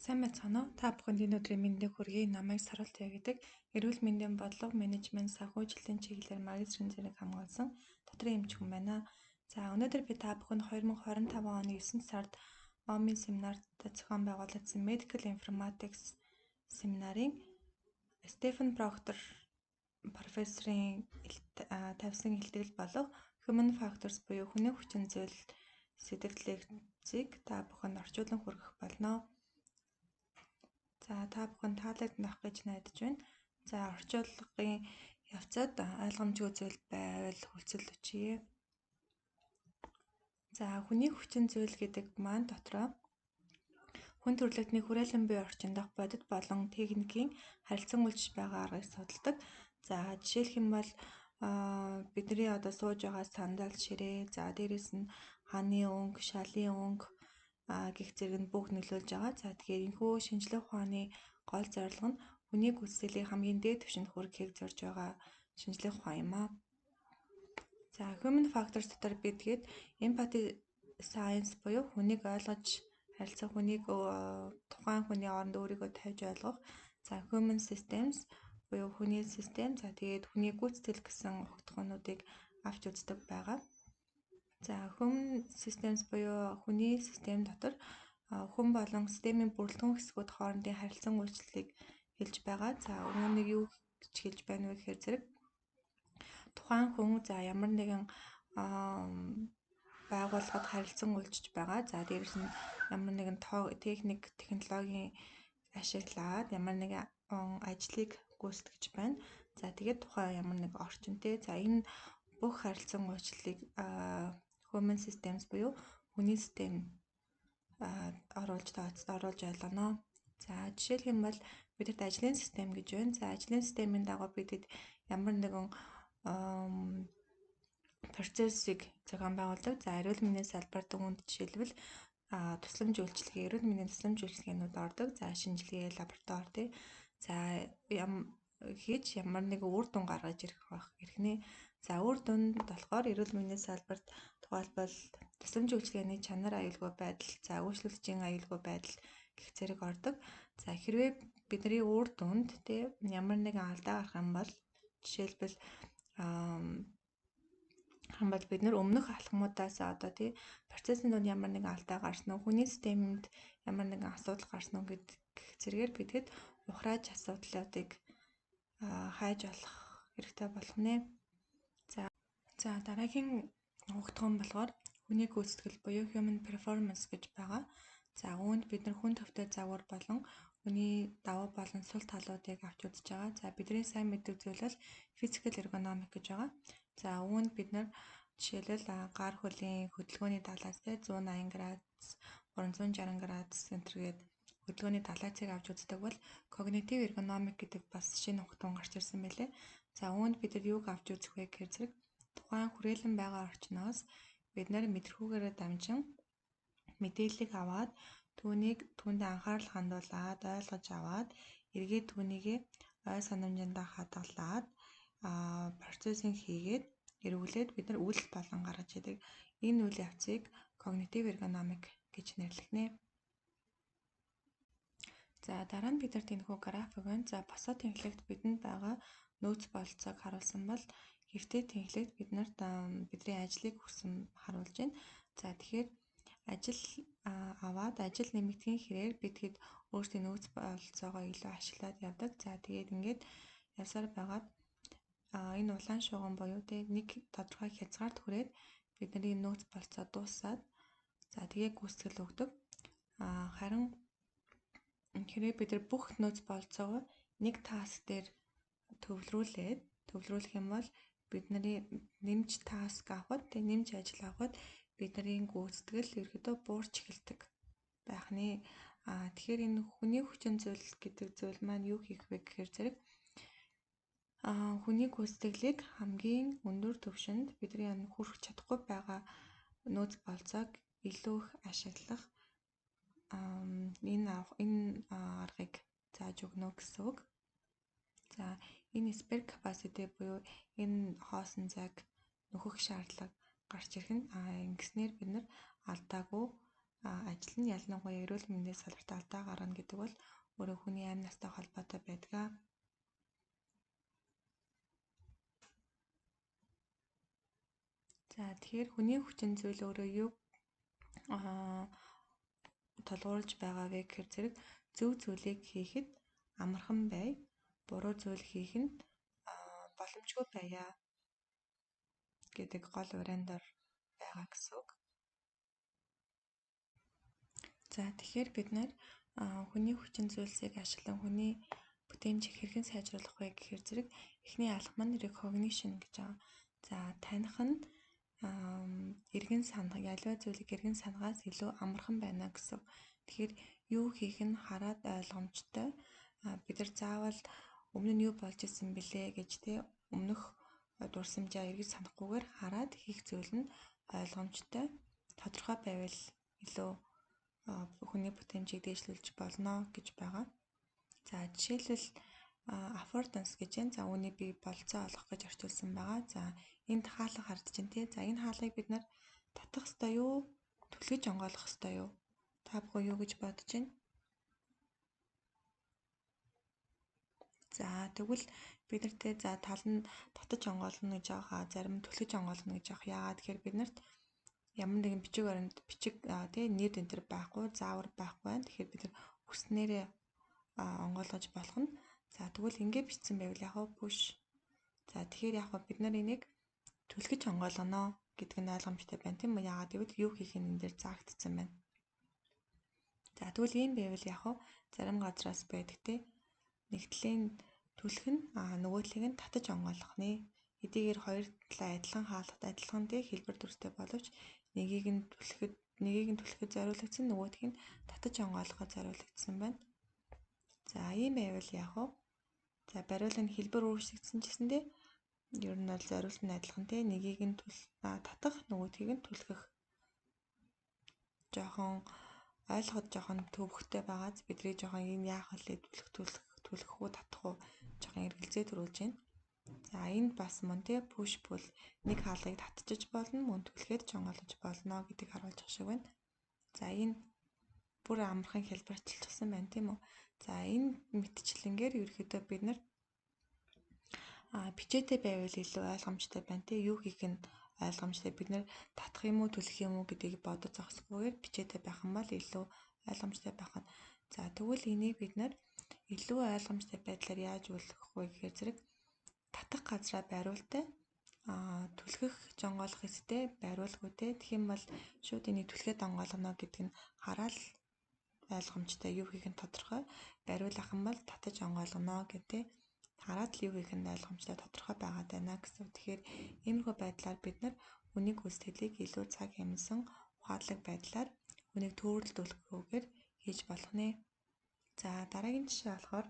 Сайн байцгаана уу? Та бүхэнд энэ өдрийн мэндийг хүргэе. Намайг Саралтай гэдэг эрүүл мэндийн бодлого менежмент санхүүжилтийн чиглэлээр магистрийн зэрэг хамгаалсан доторх эмч хүн байна. За өнөөдөр би та бүхэнд 2025 оны 9 сард ОМ-ийн семинарт зохион байгуулагдсан Medical Informatics семинарын Стефен Проктор профессорын тавьсан илтгэл болох Human Factors буюу хүний хүчин зүйл сэдвлэгцийг та бүхэнд орчуулан хүргэх болно. За та бүхэн таалагдах гэж найдаж байна. За орчуулгын явцад ойлгомжгүй зүйл байвал хүлцэл өчье. За хүний хүчин зүйл гэдэг маань дотроо хүн төрөлхтний хүрээлэн буй орчин дах бодит болон техникийн харилцан үйлчилж байгаа аргыг судалдаг. За жишээлх юм бол бидний одоо сууж байгаа сандал ширээ, за дээрэс нь ханы өнгө, шалын өнгө гих зэрэг нь бүх нөлөөлж байгаа. За тэгэхээр энэхүү шинжлэх ухааны гол зорилго нь хүний хүслийг хамгийн дээд түвшинд хүргэхийг зорж байгаа шинжлэх ухаан юм аа. За human factors дотор би тэгээд empathy science буюу хүнийг ойлгож харилцах, хүнийг тухайн хүний оронд өөрийгөө тавьж ойлгох. За human systems буюу хүний систем. За тэгээд хүний гүйцэтгэл гэсэн огтхонуудыг авч үздэг байгаа. За human systems буюу хүний систем дотор хүн болон системийн бүрэлдэхүүн хэсгүүд хоорондын харилцан үйлчлэлийг хэлж байгаа. За үүнийг юу гэж хэлж байна вэ гэхээр зэрэг тухайн хүн за ямар нэгэн байгууллагад харилцан үйлчилж байгаа. За дээрэс нь ямар нэгэн техник, технологийн ашиглаад ямар нэгэн ажлыг гүйцэтгэж байна. За тэгээд тухайн ямар нэг орчинтэй. За энэ бүх харилцан үйлчлэлийг human systems буюу хүний систем оруулж ойлгоно. За жишээлх юм бол бидэрт ажлын систем гэж байна. За ажлын системийн дагуу бидэд ямар нэгэн процессыг зохион байгуулдаг. За эрүүл мэндийн салбарт үүнд жишээлбэл тусламж үйлчилгээ, эрүүл мэндийн тусламж үйлчилгээнүүд ордог. За шинжилгээ, лаборатори, за хийж ямар нэгэн үр дүн гаргаж ирэх нэ. За үр дүнд болохоор эрүүл мэндийн салбарт тухайлбал тусламж үйлчилгээний чанар аюулгүй байдал, за үйлчлүүлэгчийн аюулгүй байдал гэх зэрэг ордог. За хэрвээ бидний үр дүнд ямар нэгэн алдаа гарах юм бол жишээлбэл бид нар өмнөх алхмуудаас процессын донд ямар нэгэн алдаа гарсан уу, хүний системд ямар нэгэн асуудал гарсан уу гэх зэрэгээр бидэд ухрааж асуудлуудыг хайж олох хэрэгтэй болох нэ. За дараагийн огтхон болохоор хүний гүйцэтгэл буюу human performance гэж байгаа. За үүнд бид нар хүн төвтэй загвар болон хүний давуу болон сул талуудыг авч үзэж байгаа. За бидний сайн мэддэг зүйл бол physical ergonomic гэж байгаа. За үүнд бид нар жишээлбэл гар хөлийн хөдөлгөөний далаас 180 градус, 360 градус центр гээд хөдөлгөөний далайцыг авч үздэг бол cognitive ergonomic гэдэг бас шинэ огтхон гарч ирсэн байлээ. За үүнд бид нар юуг авч үзэх вэ гэхээр зэрэг тухайн хүрээлэн байгаа орчноос бид нар мэдрэхүүгээрээ дамжин мэдээллийг аваад түүнд анхаарал хандуулад ойлгож аваад эргээд түүнийг ой санамжиндаа хадгалаад процессинг хийгээд эргүүлээд бид нар үйл болон гаргаж идэг. Энэ үйл явцыг cognitive ergonomic гэж нэрлэгнэ. За дараа нь бид нарт энэхүү график байна. За босоо тэнхлэгт бидэнд байгаа нөөц бололцоог харуулсан бол хэвтээ тэнхлэгт биднэрт бидний ажлыг хүсэн харуулж байна. За тэгэхээр ажил аваад ажил нэмэгдэхийн хэрээр бид хэд өөрсдийн нөөц бололцоогоо илүү ашиглаад явдаг. За тэгээд ингээд явсаар байгаад энэ улаан шугам буюу нэг тодорхой хязгаарт хүрээд бидний нөөц бололцоо дуусаад за тэгээд гүйцэтгэл өгдөг. Харин хэрэг бид нар бүх нөөц бололцоогоо нэг таск дээр төвлөрүүлэх юм бол бидний нэмж таск авахд нэмж ажил авахд бидний гүйцэтгэл ерөөдөө буурч эхэлдэг байх нэ. Тэгэхээр энэ хүний хүчин зүйл гэдэг зүйл маань юу хийх вэ гэхээр зэрэг хүний гүйцэтгэлийг хамгийн өндөр түвшинд бидний хүрэх чадахгүй байгаа нөөц бололцоог илүү их ашиглах энэ аргыг зааж өгнө гэсэн үг. За энэ spare capacity буюу энэ хоосон цаг нөхөх шаардлага гарч ирэх нь ингэснээр бид нар алдаагүй ажил нь ялангуяа эрүүл мэндийн салбарт алдаа гаргана гэдэг бол өөрөө хүний амь настай холбоотой байдаг. За тэгэхээр хүний хүчин зүйл өөрөө юу толгуурлаж байгаа вэ гэхээр зэрэг зөв зүйлийг хийхэд амархан бай, буруу зүйл хийх нь боломжгүй байя гэдэг гол уриандор байгаа гэсэн үг. За тэгэхээр бид нар хүний хүчин зүйлсийг ашиглан хүний бүтээмжийг хэрхэн сайжруулах вэ гэхээр зэрэг эхний алхам нь recognition гэж байгаа. За таних нь эргэн санах, ялваа зүйлийг эргэн санахаас илүү амархан байна гэсэн. Тэгэхээр юу хийх нь хараад ойлгомжтой. Бид нар заавал өмнө нь юу болж исэн бэлээ гэж өмнөх дурсамжаа эргэж санахгүйгээр хараад хийх зүйл нь ойлгомжтой. Тодорхой байвал илүү хүний бүтээмжийг дээшлүүлж болно гэж байгаа. За жишээлбэл affordance гэж байна. За үүний би болцоо олох гэж орчуулсан байгаа. За энд хаалга хардж байна тий. За энэ хаалгыг бид нар татах ёстой юу? Түлхэж онгойлгох ёстой юу? Та бүхэн юу гэж бодож байна? За тэгвэл бид нартэй за тал нь татаж онгойлгоно гэж байгаа. Зарим нь түлхэж онгойлгоно гэж байгаа. Яагаад тэгэхээр бид нарт ямар нэгэн бичиг баримт тий нэр энэ байхгүй, заавар байхгүй байна. Тэгэхээр бид нар хүснээрээ онгойлгож болох нь. За тэгвэл ингэ бичсэн байвал яг push. За тэгэхээр яг бид нар энийг түлхэж онгойлгоно гэдэг нь ойлгомжтой байна тийм үү? Яагаад гэвэл юу хийх нь энэ дээр заагдсан байна. За тэгвэл ийм байвал яг зарим газраас байдаг те нэгтлийн түлх нь нөгөөдлийг нь татаж онгойлгох нэ. Эдгээр хоёр талаа адилхан хаалт адилхан те хэлбэр төрстэй боловч нэгийг нь түлхэхэд зориулагдсан, нөгөөх нь татаж онгойлгоход зориулагдсан байна. За ийм байвал яг за бариулын хэлбэр өөрчлөгдсөн ч гэсэндээ ер нь бол зориулт нь адилхан те нэгийг нь татах, нөгөөдгийг нь түлхэх. Жохон ойлгоход жохон төвөгтэй байгааз бидний жохон энэ яах вэ түлхэх үү татах уу жохон эргэлзээ төрүүлж байна. За энд бас мөн те push pull нэг хаалгыг татчих болно, мөн түлхээд ч онгойлгож болно гэдгийг харуулж байгаа шиг байна. За энэ бүр амархан хэлбэрчилчихсан байна тийм үү? За энэ мэтчлэнгээр ерөөхдөө бид нар бичээтэй байвал илүү ойлгомжтой байна те юу хийх нь ойлгомжтой. Бид нар татах юм уу түлхэх юм уу гэдгийг бодож зогсохгүйгээр бичээтэй байх юм бол илүү ойлгомжтой байх нь. За тэгвэл энийг бид нар илүү ойлгомжтой байдлаар яаж үлгэх вэ гэхээр зэрэг татах газраа бариултай түлхэх жонгоолох хэстэй бариулгүй те тэгэх юм бол шууд энийг түлхээд онгойлгоно гэдэг нь хараад ойлгомжтой юу хийх нь тодорхой бариулах юм бол татаж онгойлгоно гэдэг хараад л юу хийх нь ойлгомжтой тодорхой байгаад байна гэсэн. Тэгэхээр иймэрхүү байдлаар бид нар үнийг гүйцэтгэлийг илүү цаг хэмнэсэн ухаалаг байдлаар үнийг төөрөлдүүлэхгүйгээр хийж болох нэ. За дараагийн жишээ болохоор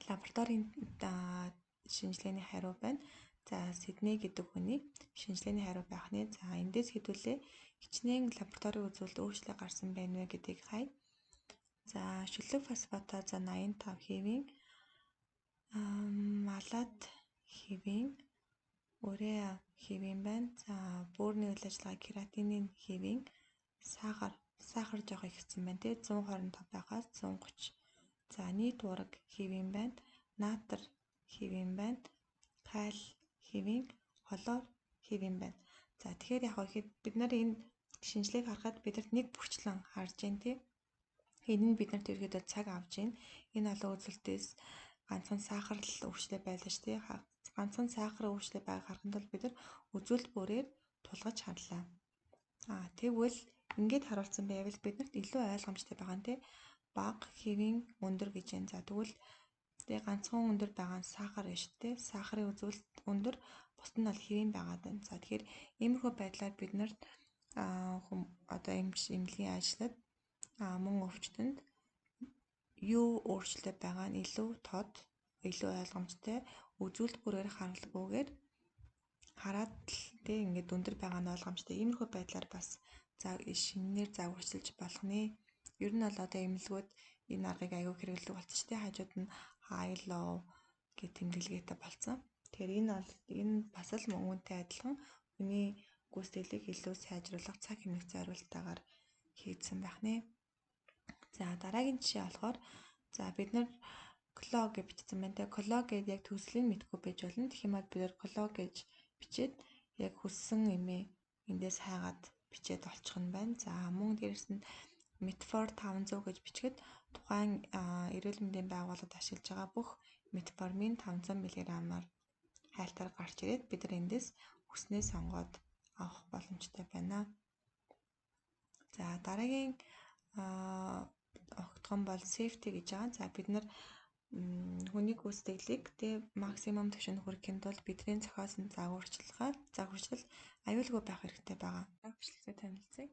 лабораторийн шинжилгээний хариу байна. За Сидней гэдэг хүний шинжилгээний хариу байх нэ. За эндээс хэдүүлээ хичнээн лабораторийн үзүүлэлт өөрчлөлт гарсан байна вэ гэдгийг хай. За шүлэг фосфатаза 85 хэвийн малат хэвийн уреа хэвийн байна. За бөөрийн үйл ажиллагаа кератинин хэвийн сахар жоох ихсэн байна те 125 байхаас 130. За нийт ураг хэвийн байна. Натр хэвийн байна. Каль хэвийн холоор хэвийн байна. За тэгэхээр яг ихэд бид нар энэ шинжилгээг харахад бидэрт нэг бүрчлэн харж байна тий. Энэ нь биднэрт ерөөдөө цаг авч байна. Энэ олон үзүүлэлтээс ганцхан сахар л өвчлөө байлаа ш тий. Ганцхан сахарын өвчлөө байгааг харахад бол бид нар үзүүлэлт бүрээр тулгаж харлаа. Тэгвэл ингээд харуулсан байвал биднэрт илүү ойлгомжтой байгаа нь тий. Бага хэвийн өндөр гэж байна. За тэгвэл тэгээ ганцхан өндөр байгаа нь сахар биш тий. Сахарын үзүүлэлт өндөр, бусд нь бол хэвийн байгаад байна. За тэгэхээр иймэрхүү байдлаар бид нарт одоо эмнэлгийн ажлад мөн өвчтөнд юу өөрчлөлт байгаа нь илүү тод, илүү ойлгомжтой үзүүлэлт бүрээр харалгүйгээр хараад л тий ингээд өндөр байгаа нь ойлгомжтой. Иймэрхүү байдлаар бас шинээр загварчилж болох нэ. Ер нь бол одоо эмнэлгүүд энэ аргыг аягүй хэрэглэдэг болсон шүү дээ. Хажууд нь high low гэх тэмдэглэгээтэй болсон. Тэгэхээр энэ бас л мөн үүнтэй адилхан хүний гүйцэтгэлийг илүү сайжруулах цаг хэмнэх зорилтойгоор хийгдсэн байх нэ. За дараагийн жишээ болохоор за бид нар кло гэж бичсэн байна те. Кло гэдэг яг төслийн мэдгүй байж болно. Тэгэх юм бол бид нар кло гэж бичээд яг хүссэн имээ эндээс хайгаад бичээд олчих нь байна. За мөн дээрэс нь метфор 500 гэж бичгээд тухайн эрүүл мэндийн байгууллагад ашиглаж байгаа бүх метформин 500 мг-аар хайлтаар гарч ирээд бид нар эндээс хүснээ сонгоод авах боломжтой байна. За дараагийн огтхон бол safety гэж байгаа. За бид нар хүний гүйцэтгэлийг максимум түвшинд хүрэхин тулд бидний зохиосон загварчил аюулгүй байх хэрэгтэй байгаа. Бичлэгтэй танилцъя.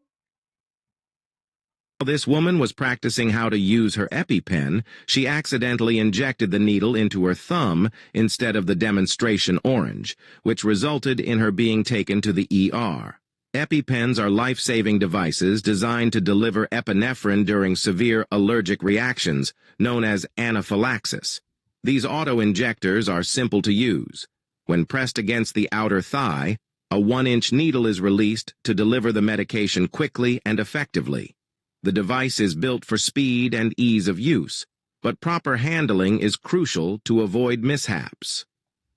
While this woman was practicing how to use her EpiPen, she accidentally injected the needle into her thumb instead of the demonstration orange, which resulted in her being taken to the ER. EpiPens are life-saving devices designed to deliver epinephrine during severe allergic reactions, known as anaphylaxis. These auto-injectors are simple to use. When pressed against the outer thigh, a 1-inch needle is released to deliver the medication quickly and effectively. The device is built for speed and ease of use, but proper handling is crucial to avoid mishaps.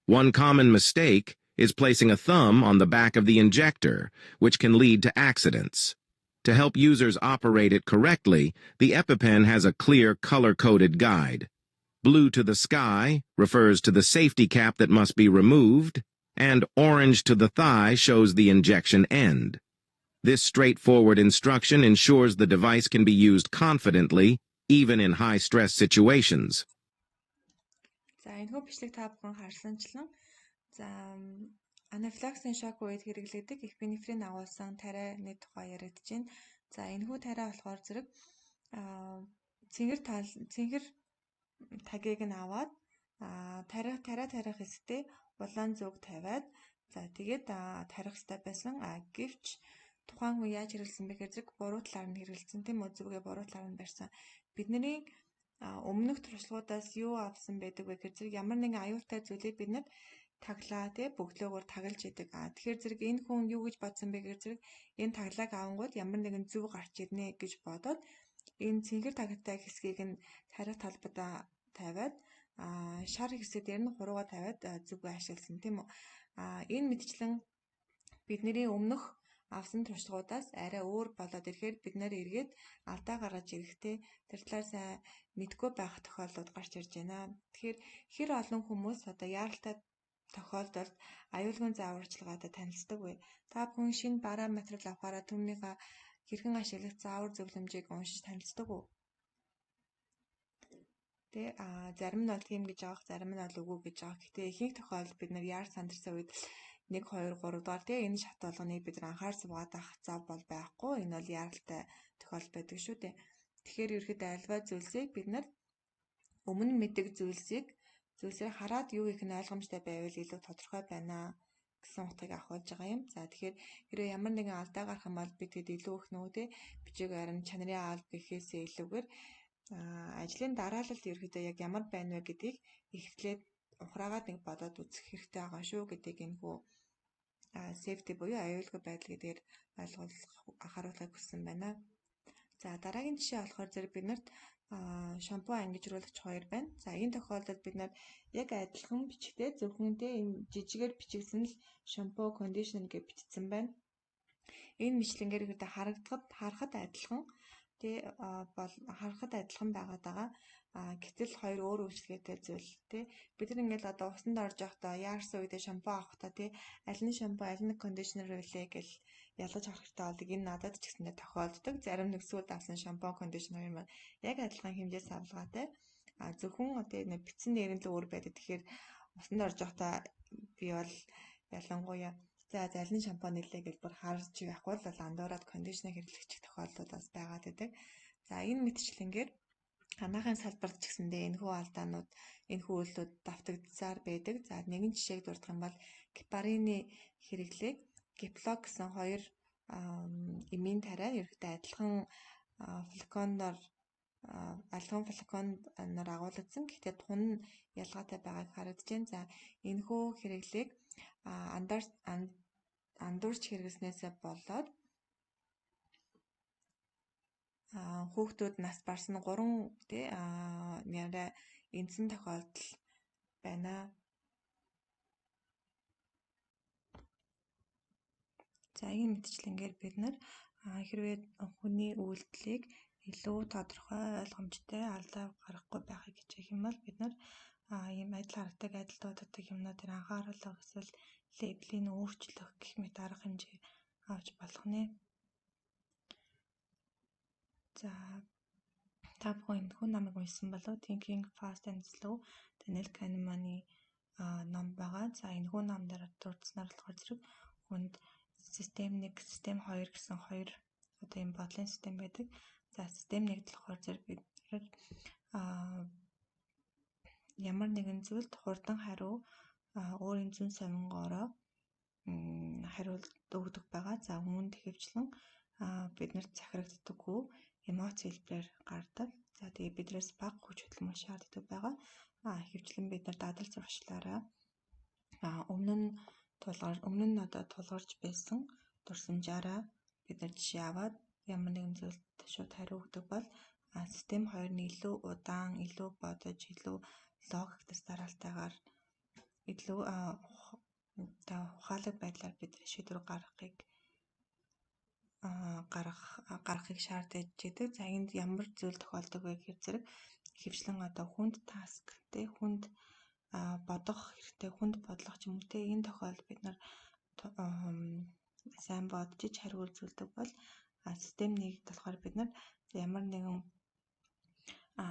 One common mistake is placing a thumb on the back of the injector, which can lead to accidents. To help users operate it correctly, the EpiPen has a clear color-coded guide. Blue to the sky refers to the safety cap that must be removed, and orange to the thigh shows the injection end. This straightforward instruction ensures the device can be used confidently, even in high-stress situations. За энэхүү бичлэг та бүхэн харсанчлан за анафилаксийн шок үед хэрэглэдэг эпинефрин агуулсан тарианы тухай яригдж байна. За энэхүү тариа болохоор зэрэг цэнгэр тагийг нь аваад тариа тарих хэсэгтээ улаан зүг тавиад за тэгээд тарих хэвээр байсан. Гэвч тухайн хүн яаж хэрэглэсэн бэ гэхээр зэрэг буруу талаар нь хэрэглэсэн тийм үү, зүгээ буруу талаар нь барьсан. Бидний өмнөх туршлагуудаас юу авсан байдаг вэ гэхээр зэрэг ямар нэгэн аюултай зүйлийг бид нар таглаа тий бөглөөгөөр таглаж идэг. Тэгэхээр зэрэг энэ хүн юу гэж бодсон бэ гэхээр зэрэг энэ таглааг авангууд ямар нэгэн зүв гарч ирнэ гэж бодоод энэ цэнгэр тагтай хэсгийг нь тарих талбад тавиад шар хэсэг дээр нь хурууга тавиад зүгээ ашигласан тийм үү. Энэ мэдчлэн бидний өмнөх авсан туршлагуудаас арай өөр болоод ирэхээр бид нэр эргээд алдаа гаргаж ирэхдээ тэр талаар сайн мэдгүй байх тохиолдлууд гарч ирж байна. Тэгэхээр хэр олон хүмүүс одоо яаралтай тохиолдолд аюулгүй зааварчилгаатай танилцдаг вэ? Та бүхэн шинэ бараа материал авахаараа түүнийхээ хэрхэн ашиглах заавар зөвлөмжийг уншиж танилцдаг уу? Зарим нь бол тийм гэж авах, зарим нь бол үгүй гэж авах. Гэтэ ихэнх тохиолдолд бид нар яар сандарсан үед 1 2 3 дугаар энэ шат болгоныг бид нар анхаар суугаад авах зав бол байхгүй. Энэ бол яаралтай тохиолдол байдаг шүү дээ. Тэгэхээр ерөөхдөө альва зүйлсийг бид нар өмнө мэддэг зүйлсээ хараад юу их нь ойлгомжтой байвал илүү тодорхой байна гэсэн утгыг авахулж байгаа юм. За тэгэхээр хэрэв ямар нэгэн алдаа гарах юм бол бид хэд илүү их нөгөө бичиг баримт чанарын алба гэхээсээ илүүгээр ажлын дараалалд ерөөхдөө яг ямар байна вэ гэдгийг эхлээд ухраагаад нэг бодоод үзэх хэрэгтэй байгаа шүү гэдгийг энэхүү safety буюу аюулгүй байдал гэдгээр анхааруулахыг хүссэн байна. За дараагийн жишээ болохоор зэрэг бид нарт шампу ангижруулагч 2 байна. За энэ тохиолдолд бид нар яг адилхан бичгтээ зөвхөн энэ жижигээр бичигдсэн л шампу кондишнер гэж бичсэн байна. Энэ мэтлэнгээр ихдээ харахад адилхан харахад адилхан байгаад байгаа. Гэтэл хоёр өөр үйлчлэгээтэй зүйл тий. Бид нар ингээл одоо усанд орж явахдаа яарсан үедээ шампу авахдаа тий аль нь шампу аль нь кондишнер вэ гэл ялгаж харах хэрэгтэй болдог. Энэ надад ч гэсэндээ тохиолддог. Зарим нэгсүүд авсан шампу кондишнер юм яг адилхан хэмжээс авалгаатай. Зөвхөн одоо нэг бичсэн нэрэн л өөр байдаг. Тэгэхээр усанд орж явахдаа би бол ялангуяа за аль нь шампу нэлээ гэж бүр харж явахгүй бол андуураад кондишнер хэрэглэгч тохиолдлууд бас байгаад байдаг. За энэ мэтчлэнгээр анаахын салбарт ч гэсэндээ энэхүү алдаанууд энэхүү үйлдэлүүд давтагдсаар байдаг. За нэгэн жишээг дурдах юм бол гепарины хэрэглээг геплок гэсэн хоёр эмийн тариа ерөөхдөө адилхан флаконоор агуулсан. Гэхдээ тун нь ялгаатай байгааг харагдаж байна. За энэхүү хэрэглээг андуурч хэрэглэснээсээ болоод хүүхдүүд нас барсан 3 тий нэрээ эндсэн тохиолдол байна. За ийм мэтчилгээр бид нар хэрвээ хүний үйлдэлийг илүү тодорхой ойлгомжтой алдаа гарахгүй байхыг хичээх юм бол бид нар ийм адил харагддаг адил дууддаг юмнуудаар анхааруулга эсвэл лейблийн өөрчлөх гэх мэт арга хэмжээ авч болох нэ. За та бүхэн энэхүү намайг уншсан болов Thinking Fast and Slow Daniel Kahnemani ном байгаа. За энэхүү ном дээр дурдсанаар болохоор зэрэг хүнд систем 1, систем 2 гэсэн хоёр одоо ийм бодлын систем байдаг. За систем 1 болохоор зэрэг бид ямар нэгэн зүйлд хурдан хариу өөрийн зүүн совингоороо хариулт өгдөг байгаа. За үүнд хэвчлэн биднэрт захирагддаггүй эмоц хэлбэрээр гардаг. За тэгээ биднээс бага хүч хөдөлмөр шаарддаг байгаа. Хэвчлэн бид нар дадал зурагчлаараа өмнө нь одоо тулгарч байсан дурсамжаараа бид нар жишээ аваад ямар нэгэн зүйлд шууд хариу өгдөг бол систем 2 нь илүү удаан, илүү бодож, илүү логикт дараалтайгаар илүү ухаалаг байдлаар бид шийдвэр гаргахыг шаардаж идэг. За энд ямар зүйл тохиолдог вэ гэхээр зэрэг хэвчлэн одоо хүнд таск те хүнд бодох хэрэгтэй, хүнд бодлого ч юм уу те энэ тохиолдолд бид нар сайн бодож хариу үзүүлдэг бол систем 1-д болохоор бид нар ямар нэгэн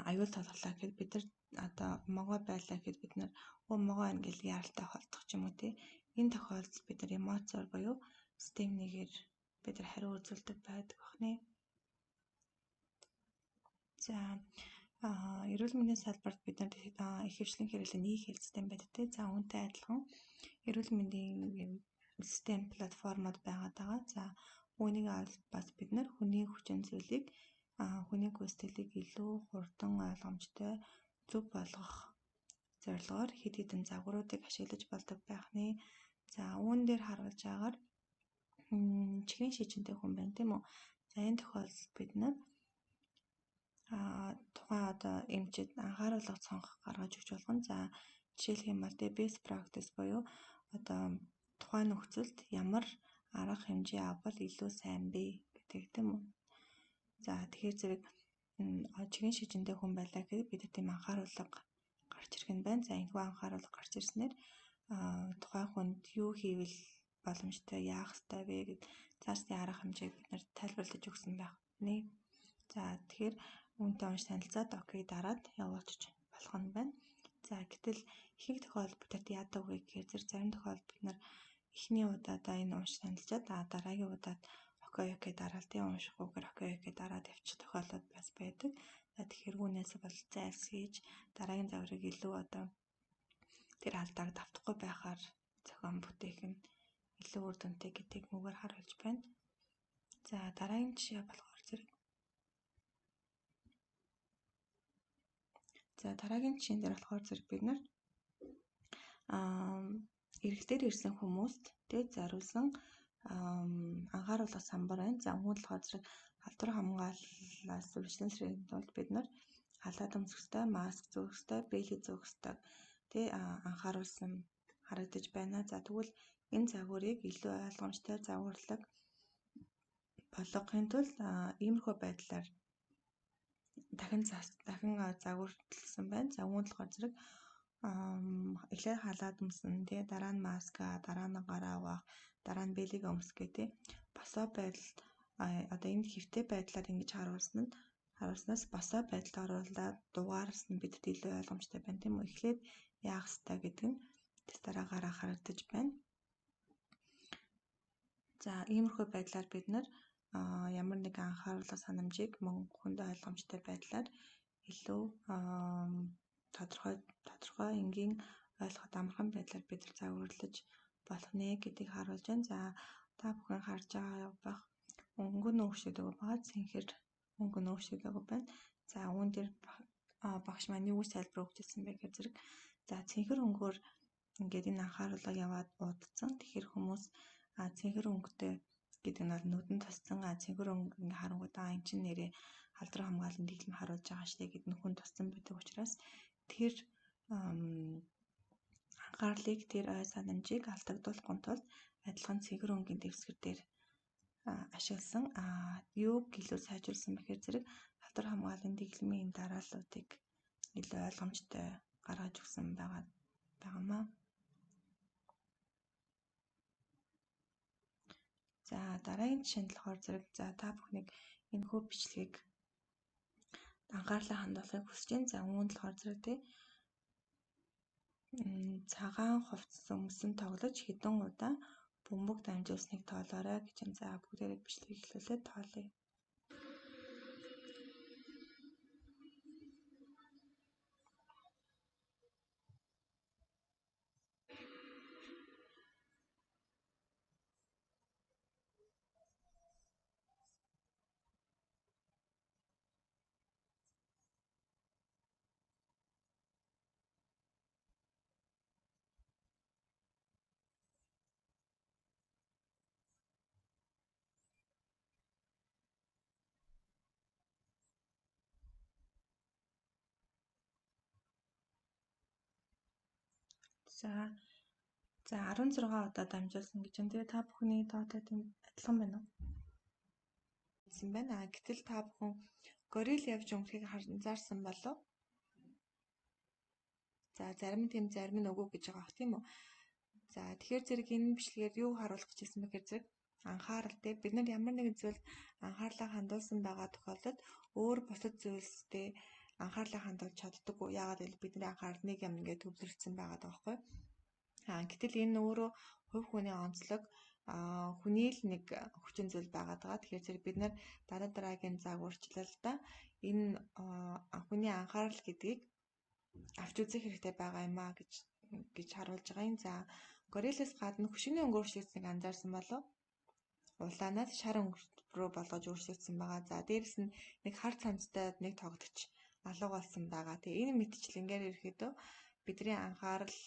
аюул тулгалаа гэхэд бид нар одоо могой байлаа гэхэд бид нар могой ангил яралтай холдох ч юм уу те энэ тохиолдолд бид нар эмоцоор буюу систем 1-ээр бид нар хариу үзүүлдэг байдаг бахны. За эрүүл мэндийн салбарт бид нар ихэвчлэн хэрэглэн e-health систем байдаг те. За үүнтэй адилхан эрүүл мэндийн систем платформод байгаа. За үүнийг бас бид нар хүний хүчин зүйлийг хүний гүйцэтгэлийг илүү хурдан ойлгомжтой зөв болгох зорилгоор хэд хэдэн загваруудыг ашиглаж болдог байхны. За үүн дээр харуулж байгаагаар чихрийн шижинтэй хүн байна тийм үү. За энэ тохиолдолд бид нар тухайн одоо эмчэд анхааруулга цонх гаргаж өгч болгон. За жишээлх юм бол best practice буюу одоо тухайн нөхцөлд ямар арга хэмжээ авбал илүү сайн бэ гэдэг тийм үү. За тэгэхээр зэрэг чихрийн шижинтэй хүн байлаа гэхэд бид тийм анхааруулга гарч ирэх нь байна. За энэхүү анхааруулга гарч ирснээр тухайн хүнд юу хийвэл боломжтой яах ёстой вэ гэд цаашдын арга хэмжээг бид нар тайлбарлаж өгсөн байх нэ. За тэгэхээр үүнтэй унш танилцаад окей дараад явуулчих болох нь байна. За гэтэл ихэнх тохиолдолд бидэрт яадаг вэ гэхээр зарим тохиолдолд бид нар эхний удаадаа энэ унш танилцаад дараагийн удаад окей дараалт уншихгүйгээр окей дараад явчих тохиолдол бас байдаг. За тэгэхээр үүнээс бол зайлсхийж дараагийн загварыг илүү одоо тэр алдааг давтахгүй байхаар зохион бүтээх нь илүү үр дүнтэй гэдгийг нүгээр харуулж байна. За дараагийн жишээ болохоор зэрэг дараагийн жишээн дээр болохоор зэрэг бид нар эргэлтээр ирсэн хүмүүст зориулсан анхааруулга самбар байна. За үүнд болохоор зэрэг халдвар хамгааллаас үржилсэн сэргийгний тулд бид нар халаад өмсөх ёстой, маск зөөх ёстой, бэлий зөөх ёстой анхааруулсан харагдаж байна. За тэгвэл энэ загварыг илүү ойлгомжтой загварлаг болгохын тулд иймэрхүү байдлаар дахин загварлсан байна. За үүнд болохоор зэрэг эхлээд халаад өмсөн, дараа нь маска, дараа нь гараа авах, дараа нь бэлийг өмсөх гэдэг босоо байдал одоо энэ хэвтэй байдлаар ингэж харуулснаас босоо байдалд оруулаад дугаарлсан нь бидэд илүү ойлгомжтой байна тийм үү. Эхлээд яах ёстой гэдэг нь тэс дараагаар харагдаж байна. За иймэрхүү байдлаар бид нар ямар нэгэн анхааруулга санамжийг мөн хүнд ойлгомжтой байдлаар илүү тодорхой энгийн ойлгоход амархан байдлаар бид нар загварлаж болох нэ гэдгийг харуулж байна. За та бүхэн харж байгаа бах өнгөн өвшөд байгаа цэнхэр өнгөн өвшөд байна. За үүн дээр багш маань юу гэж тайлбар өгч ирсэн бэ гэхээр зэрэг за цэнхэр өнгөөр ингээд энэ анхааруулга яваад уудсан. Тэгэхээр хүмүүс цэнхэр өнгөтэй гэдэг нь бол нүдэн туссан цэнхэр өнгө ингээ харангуудаа эн чинь нэрээ халдвар хамгааллын дэглэм харуулж байгаа штэ гэд нөхөн туссан байдаг учраас тэр анхаарлыг тэр ой санамжийг алдагдуулахгүй тулд адилхан цэгэр өнгийн дэвсгэр дээр ашигласан юу гэлөө сайжруулсан бэхээр зэрэг халдвар хамгааллын дэглэмийн дарааллуудыг илүү ойлгомжтой гаргаж өгсөн байгаамаа. За дараагийн жишээнд болохоор зэрэг за та бүхнийг энэ хүү бичлэгийг анхаарлаа хандуулахыг хүсэж байна. За үүнд болохоор зэрэг тий цагаан хувцсан өмсөн тоглож хэдэн удаа бөмбөг дамжуулсныг тоолоорой гэж байна. За бүгдээрээ бичлэгийг эхлүүлээд тоолъё. За 16 удаа дамжуулсан гэж байна. Тэгээ та бүхний тоотой адилхан байна уу? Хэлсэн байна. Гэтэл та бүхэн горил явж өнгөрөхийг анзаарсан болов? За зарим нь тийм зарим нь үгүй гэж байгаа бох тийм үү? За тэгэхээр зэрэг энэ бичлэгээр юу харуулах гэж хэлсэн бэхээр зэрэг анхаарал те бид нар ямар нэгэн зүйлд анхаарлаа хандуулсан байгаа тохиолдолд өөр бусад зүйлстэй анхаарлаа хандуулж чаддаггүй. Яагаад гэвэл бидний анхаарал нэг юм ингээд төвлөрсөн байгаа байхгүй. Гэтэл энэ өөрөө хувь хүний онцлог хүний л нэг хүчин зүйл байгаад байгаа. Тэгэхээр зэрэг бид нар дараагийн загварчлалдаа энэ хүний анхаарал гэдгийг авч үзэх хэрэгтэй байгаа юм аа гэж харуулж байгаа юм. За гориллаас гадна хөшигний өнгө өөрчлөгдсөнийг анзаарсан болов? Улаанаас шар өнгө рүү болгож өөрчлөгдсөн байгаа. За дээрэс нь нэг хар цамцтай нэг тогтогч алга болсон байгаа. Тэгээ энэ мэтчлэнгээр ерөөхдөө бидний анхаарал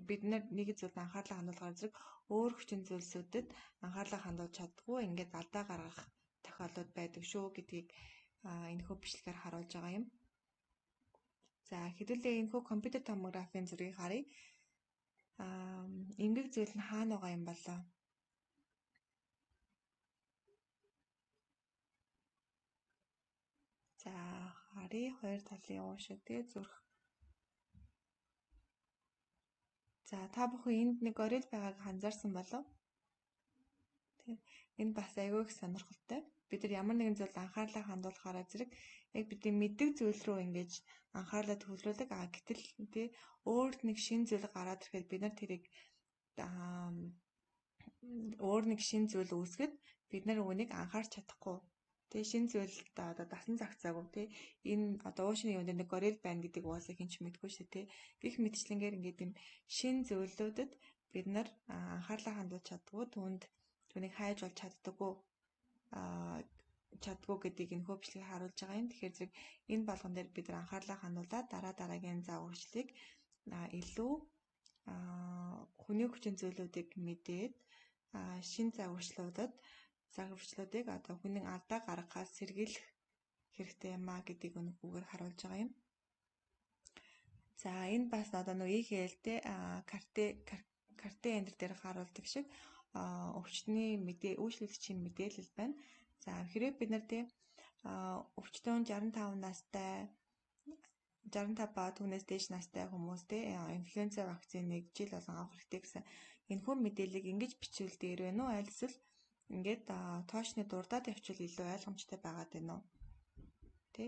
бид нар нэг зүйлд анхаарлаа хандуулахаар зэрэг өөр хүчин зүйлсүүдэд анхаарлаа хандуулж чаддгүй ингээд алдаа гаргах тохиолдол байдаг шүү гэдгийг энэхүү бичлэгээр харуулж байгаа юм. За хэдүүлээ энэхүү компьютер томографийн зургийг харъя. Эмгэг зүйл нь хаана байгаа юм болоо? За харъя хоёр талын уушиг тий зүрх. За та бүхэн энд нэг горил байгааг анзаарсан болов? Энэ бас айгүй их сонирхолтой. Бид нар ямар нэгэн зүйлд анхаарлаа хандуулахаараа зэрэг яг бидний мэддэг зүйл рүү ингэж анхаарлаа төвлөрүүлдэг. Гэтэл тий өөр нэг шин зүйл гараад ирэхэд бид нар тэрийг өөр нэг шин зүйл үүсгэхэд бид нар үүнийг анхаарч чадахгүй. Тэ шин зүйл одоо дасан зохицоогүй тий энэ одоо уушны юм дээр нэг горил байна гэдэг уусаа хинч мэдгүй шүү тий. Гэх мэтчлэнгээр ингээд юм шин зүйлүүдэд бид нар анхаарлаа хандуулж чаддгүй түүнийг хайж болж чаддгүй гэдгийг энэ хөө бичлэгийг харуулж байгаа юм. Тэгэхээр зэрэг энэ болгон дээр бид нар анхаарлаа хандуулаад дараагийн загварчлалыг илүү хүний хүчин зүйлүүдийг мэдээд шин загварчлуудыг одоо хүний алдаа гаргахаас сэргийлэх хэрэгтэй юм а гэдгийг өнөөгөөр харуулж байгаа юм. За энэ бас одоо нөгөө EHL-тэй карте эндэр дээр харуулдаг шиг өвчтний үйлчлэгчийн мэдээлэл байна. За хэрэг бид нар тий өвчтөн 65 настай 65 ба түүнээс дээш настай хүмүүстэй инфлюенza вакциныг жил болгон авах хэрэгтэй гэсэн энэхүү мэдээллийг ингэж бичүүлдээр байна уу? Аль эсвэл ингээд тоочны дурдаад явуул илүү ойлгомжтой байгаад байна уу? Тэ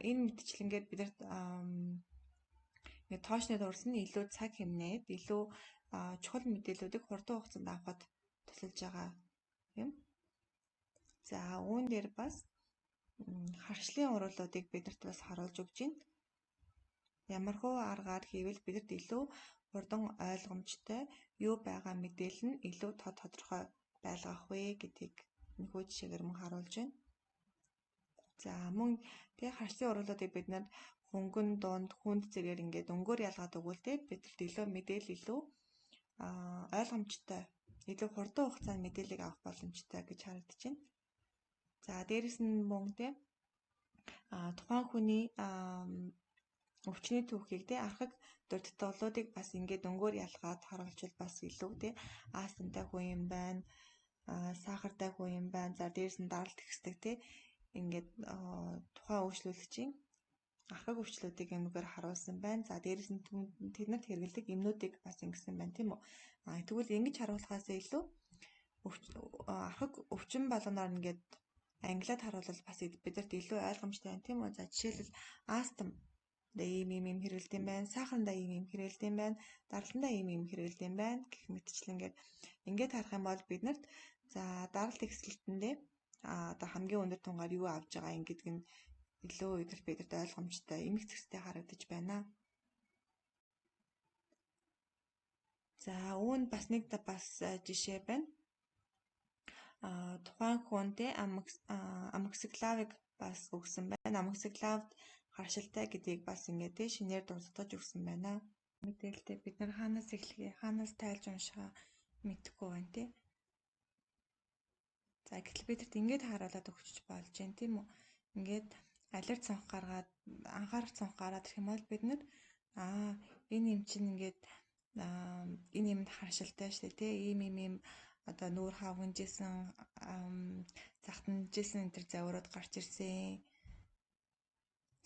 энэ мэдчлэнгээр бид нарт ингээд тоочны дурс нь илүү цаг хэмнээд илүү чухал мэдээллүүдийг хурдан хугацаанд авахд тусалж байгаа юм. За үүн дээр бас харшлын уруулуудыг бидэрт бас харуулж өгч байна. Ямархуу аргаар хийвэл бидэрт илүү хурдан ойлгомжтой юу байгаа мэдээлэл нь илүү тодорхой байлгах вэ гэдгийг нөхөө жишээгээр мөн харуулж байна. За мөн тэг харшлын уруулуудыг бид нар хөнгөн дунд хүнд зэрэг ингээд өнгөөр ялгаад өгвөл тэг бидэрт илүү мэдээлэл илүү ойлгомжтой илүү хурдан хугацаанд мэдээллийг авах боломжтой гэж харагдаж байна. За дээрэс нь мөн тэг тухайн хүний өвчний түүхийг те архаг дурдтгалуудыг бас ингээд өнгөөр ялгаад харуулчвал бас илүү те астмтай хүн юм байна, сахартай хүн юм байна. За дээрс нь даралт ихсдэг те ингээд тухайн өвчлөлтчийн архаг өвчлүүдийг өнгөөр харуулсан байна. За дээрс нь тэднэрт хэрэглэдэг эмнүүдийг бас ингэсэн байна тийм үү. Тэгвэл ингэж харуулахаас илүү архаг өвчин болгоноор ингээд англиад харуулбал бас бидэрт илүү ойлгомжтой байна тийм үү. За жишээлбэл астм ийм хэрэгэлт юм байна. Сахаранда ийм хэрэгэлт юм байна. Даралтанда ийм хэрэгэлт юм байна гэх мэтчлэн ингээд харах юм бол биднэрт за даралт ихсэлтэндээ одоо хамгийн өндөр тунгаар юу авж байгаа ингэдэг нь илүү бидэрт ойлгомжтой эмх зэгстэй харагдаж байна. За үүнд бас нэг жишээ байна. Тухайн хүнтэй амоксиклавыг бас өгсөн байна. Амоксиклавд харшилтай гэдгийг бас ингээд шинээр дурдтаж өгсөн байна. Мэдээлэлтэй бид нар хаанаас эхлэхээ, хаанаас тайлж уншихаа мэдэхгүй байна тий. За гэтэл бидэрт ингээд харуулад өгч болж байна тийм үү. Ингээд алерт цонх гаргаад анхаарах цонх гараад ирэх юм бол бид нар энэ юм чинь ингээд энэ юмд харшилтай шүү дээ тий. Ийм одоо нүүр хавгнжсэн захтанжсэн энэ төр заврууд гарч ирсэн.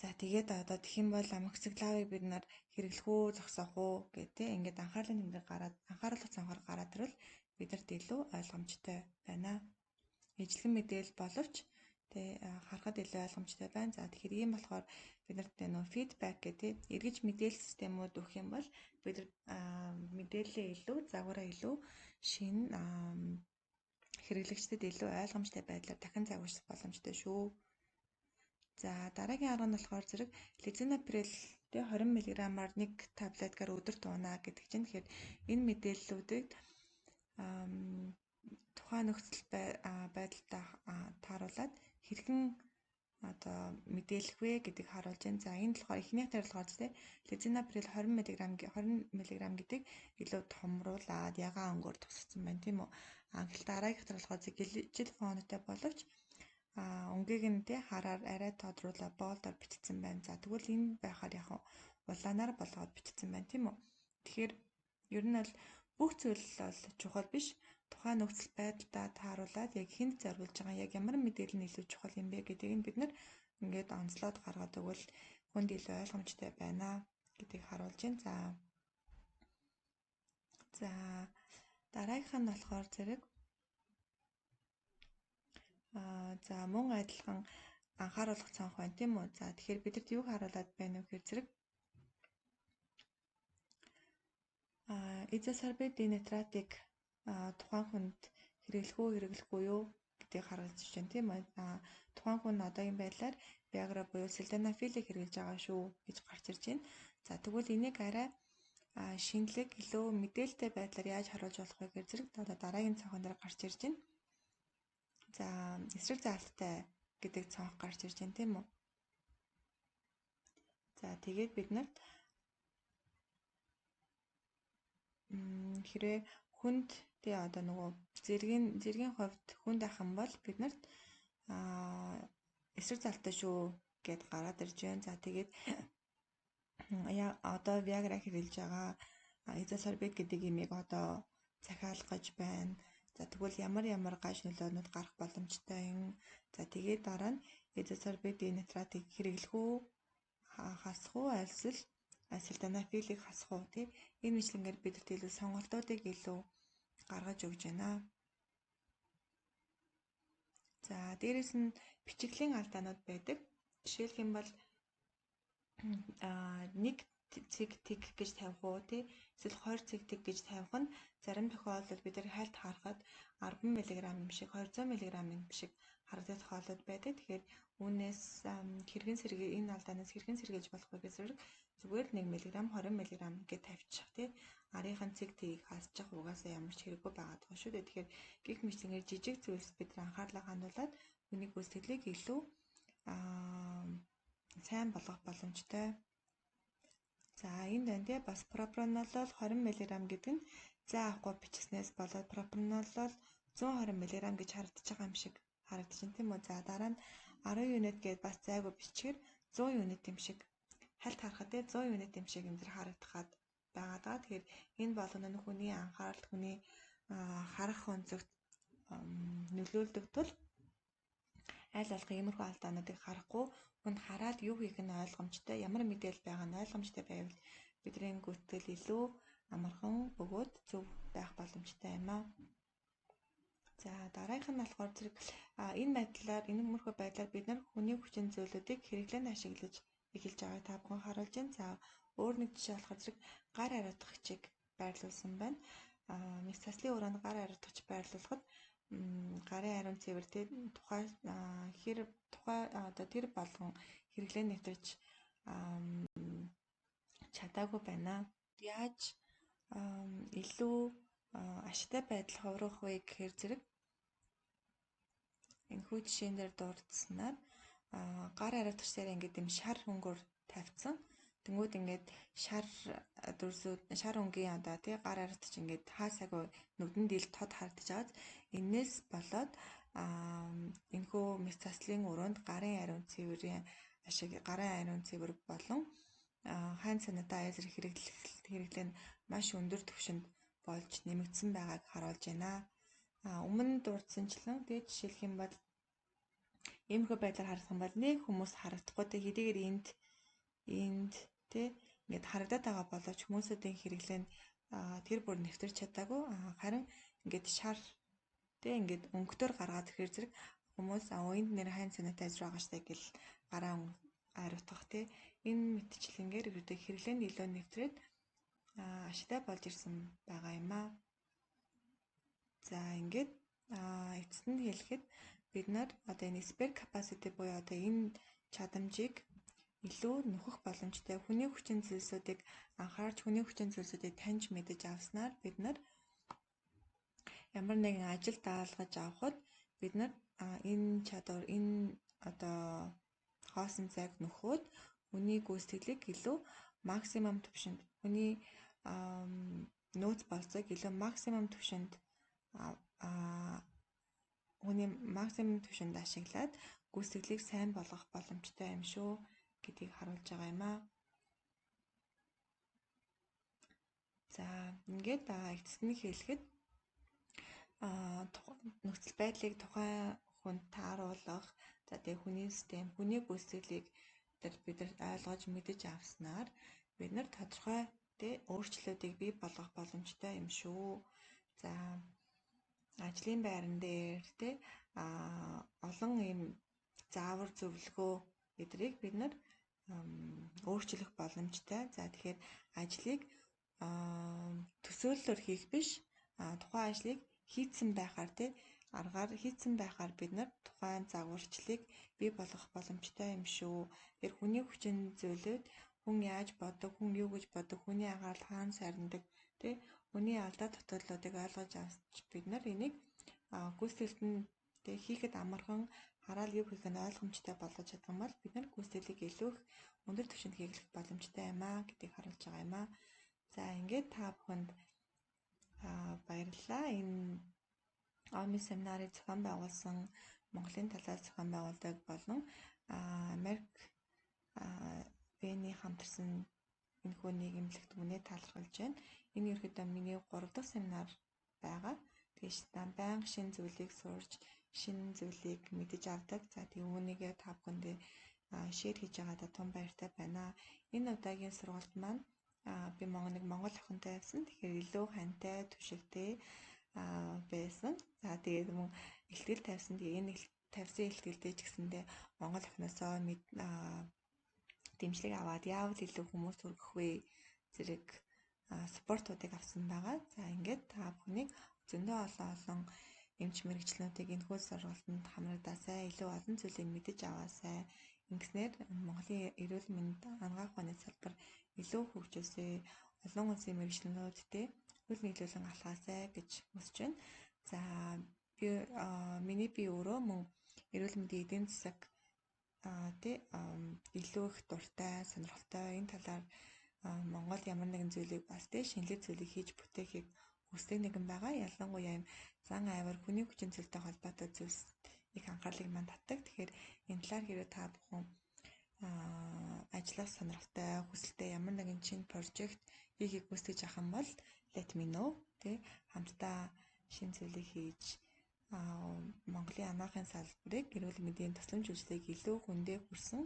За тэгээд одоо тэгэх юм бол амоксиклавыг бид нар хэрэглэх үү, зогсоох уу гэдэг ингээд анхаарлын тэмдэг гараад анхааруулах цонхоор гараад ирвэл бидэрт илүү ойлгомжтой байна. Ижлэгэн мэдээлэл боловч харахад илүү ойлгомжтой байна. За тэгэхээр ийм болохоор биднэрт нөө фидбек гэдэг эргэж мэдээлэл системүүд өгөх юм бол бид мэдээлэлээ илүү загвараа илүү шинэ хэрэглэгчдэд илүү ойлгомжтой байдлаар дахин загварчлах боломжтой шүү. За дараагийн арга нь болохоор зэрэг лизинаприл 20 мг-аар 1 таблеткаар өдөрт уунаа гэдэг чинь. Тэгэхээр энэ мэдээллүүдийг тухайн нөхцөл байдалтай тааруулаад хэрхэн одоо мэдээлэх вэ гэдгийг харуулж байна. За энэ болохоор эхнийх дээр болохоор лизинаприл 20 мг гэдэг илүү томруулаад ягаан өнгөөр тусгацсан байна тийм үү. Гэтэл дараагийнх дээр болохоор жил фонтой боловч өнгийг нь хараар арай тодруулаад боолдоор бичсэн байна. За тэгвэл энэ байхаар яг улаанаар болгоод бичсэн байна тийм үү. Тэгэхээр ер нь бол бүх зүйл бол чухал биш. Тухайн нөхцөл байдалтай тааруулаад яг хэнд зориулж байгаа яг ямар мэдээлэл нь илүү чухал юм бэ гэдгийг нь бид нар ингээд онцлоод гаргаад өгвөл хүнд илүү ойлгомжтой байна гэдгийг харуулж байна. За дараагийнх нь болохоор зэрэг за мөн адилхан анхааруулах цонх байна тийм үү. За тэгэхээр бидэрт юу харуулад байна вэ гэхээр зэрэг изосорбид динитратыг тухайн хүнд хэрэглэх үү хэрэглэхгүй юу гэдгийг харгалзаж байна тийм үү. Тухайн хүн одоогийн байдлаар Viagra буюу Sildenafil-ийг хэрэглэж байгаа шүү гэж гарч ирж байна. За тэгвэл энийг арай шинэлэг илүү мэдээлэлтэй байдлаар яаж харуулж болох вэ гэхээр зэрэг дараагийн цонхон дээр гарч ирж байна. За эсрэг заалттай гэдэг цонх гарч ирж байна тийм үү. За тэгээд бид нарт хэрвээ хүнд одоо нөгөө зэргийн хувьд хүнд ах юм бол бид нарт эсрэг заалттай шүү гэд гараад ирж байна. За тэгээд одоо Viagra хэрэглэж байгаа изосорбид гэдэг имийг одоо захиалах гэж байна. За тэгвэл ямар гаж нөлөөнүүд гарах боломжтой юм. За тэгээд дараа нь изосорбид динитратыг хэрэглэх үү, хасах уу, альсэл Sildenafil-ийг хасах уу тий. Энэ мэтлэнгээр бидэрт илүү сонголтуудыг илүү гаргаж өгж байна. За дээрэс нь бичиглийн алдаанууд байдаг. Жишээлх юм бол нэг цэг тэг гэж тавих уу тий. Эсвэл 20 цэг тэг гэж тавих нь зарим тохиолдолд бид нар хальт харахад 10 мг юм шиг 200 мг юм шиг харагдах тохиолдол байдаг. Тэгэхээр үүнээс хэрхэн сэргээ энэ алдаанаас хэрхэн сэргээж болох вэ гэсэн зүгээр 1 мг 20 мг гэж тавьчих тий. Арийнхын цэг тгийг хасчих угаасаа ямар ч хэрэггүй байгаад байгаа шүү дээ. Тэгэхээр гих мэтлэнгээр жижиг зүйлс бид нар анхаарлаа хандуулад хүний гүйцэтгэлийг илүү сайн болгох боломжтой. За энд байна тий бас пропранолол 20 мг гэдэг нь зай авахгүй бичснээс болоод пропранолол 120 мг гэж харагдаж байгаа юм шиг харагдаж байна тийм үү. За дараа нь 10 юнит гэдээ бас зайгүй бичгээр 100 юнит юм шиг хальт харахад 100 юнит юм шиг энэ харагдахад байгаа даа. Тэгэхээр энэ болгоно нь хүний анхаарал, хүний харах онцогт нөлөөлдөг тул аль болох иймэрхүү алдаануудыг харахгүй хүнд хараад юу хийх нь ойлгомжтой, ямар мэдээлэл байгаа нь ойлгомжтой байвал бидний гүйцэтгэл илүү амархан бөгөөд зөв байх боломжтой юм аа. За дараагийнх нь болохоор зэрэг энэ мөрхөө байдлаар бид нар хүний хүчин зүйлүүдийг хэрэглээнд ашиглаж эхэлж байгааг та бүхэн харуулж байна. За өөр нэг жишээ болохоор зэрэг гар ариутгачийг байрлуулсан байна. Мягцаслын өрөөнд гар ариутгач байрлуулахад гарын ариун цэвэр тухай тэр болгон хэрэглээнд нэвтэрч чадаагүй байна. Яаж илүү ашигтай байдал хувирах вэ гэхээр зэрэг энэхүү жишээн дээр дурдсанаар гар ариутгачаар ингээд юм шар хөнгөөр тавьсан. Тэнгүүд ингээд шар өнгийн гар ариутгач ингээд хаасаагүй нүдэнд ил тод харагдаж байгааз энээс болоод энэхүү мягцаслын өрөөнд гарын ариун цэвэр болон hand sanitizer хэрэглээ нь маш өндөр түвшинд болж нэмэгдсэн байгааг харуулж байна. Өмнө дурдсанчлан дээд жишээлх юм бол иймэрхүү байдлаар харах юм бол нэг хүмүүс харагдахгүй хэдийгээр энд ингээд харагдаад байгаа боловч хүмүүсийн хэрэглээнд тэр бүр нэвтэрч чадаагүй. Харин ингээд шар ингээд өнгөтөр гаргаад ирэхээр зэрэг хүмүүс энд нэр hand sanitizer байгаа штэ гэл гараа ариутгах энэ мэтчлэнгээр ерөөдөө хэрэглээнд илүү нэвтрээд ашигтай болж ирсэн байгаа юм аа. За ингээд эцэст нь хэлэхэд бид нар одоо энэ spare capacity буюу одоо энэ чадамжийг илүү нөхөх боломжтой хүний хүчин зүйлсүүдийг анхаарч хүний хүчин зүйлсүүдийг таньж мэдэж авснаар бид нар ямар нэгэн ажил даалгаж авахд бид нар энэ чадвар одоо хоосон цаг нөхөөд хүний гүйцэтгэлийг илүү максимум түвшинд хүний нөөц болцоог илүү максимум түвшинд ашиглаад гүйцэтгэлийг сайн болгох боломжтой юм шүү гэдгийг харуулж байгаа юм аа. За ингээд эцэст нь хэлэхэд нөхцөл байдлыг тухайн хүнд тааруулах, за тэгээ хүний систем, хүний гүйцэтгэлийг бид нар ойлгож мэдэж авснаар бид нар тодорхой өөрчлөлтүүдийг бий болгох боломжтой юм шүү. За ажлын байран дээр олон ийм заавар зөвлөгөө эдрийг бид нар өөрчлөх боломжтой. За тэгэхээр ажлыг төсөөллөөр хийх биш, тухайн ажлыг хийцэн байхаар бид нар тухайн загварчлалыг бий болгох боломжтой юм шүү. Тэр хүний хүчин зүйлүүд хүн яаж боддог, хүн юу гэж боддог, хүний анхаарал хаана сарнидаг, хүний алдаа тогтолцоодыг ойлгож авч бид нар энийг гүйцэтгэлд нь хийхэд амархан хараад юу хийх нь ойлгомжтой болгож чадах юм бол бид нар гүйцэтгэлийг илүү их өндөр түвшинд хийх боломжтой юм аа гэдгийг харуулж байгаа юм аа. За ингээд та бүхэнд баярлалаа. Энэ ОМИ семинарыг зохион байгуулсан Монголын талаас зохион байгуулдаг болон Америк Вений хамтарсан энэхүү нийгэмлэгт үнэ талархалж байна. Энэ ерөөдөө миний 3 дахь семинар байгаа. Тэгээд байнга шинэ зүйлийг сурж, шинэ зүйлийг мэдэж авдаг. За тийм үүнийгээ та бүхэндээ шеэр хийж байгаадаа тун баяртай байна. Энэ удаагийн сургалт маань би Монгол охинтой явсан. Тэгэхээр илүү хантай, түшигтэй байсан. За тэгээд мөн ихтгэл тавьсан. Тэгээд энэ тавьсан ихтгэлдээ ч гэсэндээ Монгол охиноосоо дэмжлэг аваад яавал илүү хүмүүс хүргэх вэ зэрэг спортуудыг авсан байгаа. За ингээд та бүхнийг зөндөө олон эмч мэрэгчлэнүүдийг энэхүү сургалтанд хамрагдаасай, илүү олон зүйлийг мэдэж аваасай. Ингэснээр Монголын эрүүл мэнд анагаах ухааны салбар илүү хөгжөөсэй. Олон улсын мэрэгчлэнүүдтэй хөл нийлүүлэн алхаасай гэж хүсэж байна. За би өөрөө мөн эрүүл мэндийн эдийн засаг илүү их дуртай, сонирхолтой энэ талаар Монгол ямар нэгэн зүйлийг бас шинэлэг зүйлийг хийж бүтээхийг хүсдэг нэгэн байгаа. Ялангуяа юм зан авир хүний хүчин зүйлтэй холбоотой зүйлс их анхаарлыг манд татдаг. Тэгэхээр энэ талаар хэрэг та бүхэн ажиллах сонирхолтой, хүсэлтэй ямар нэгэн шинэ прожект хийхийг хүсэж ах юм бол let me know. Тэ хамтдаа шинэ зүйлийг хийж Монголын анагаахын салбарыг эрүүл мэндийн тусламж үйлчилгээг илүү хүндээ хүрсэн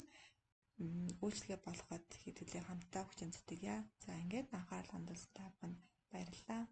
үйлчлэгээ болгоход хэдүүлээ хамтдаа хүчин зүтгэе. За ингээд анхаарал хандуулсан та бүхэнд баярлалаа.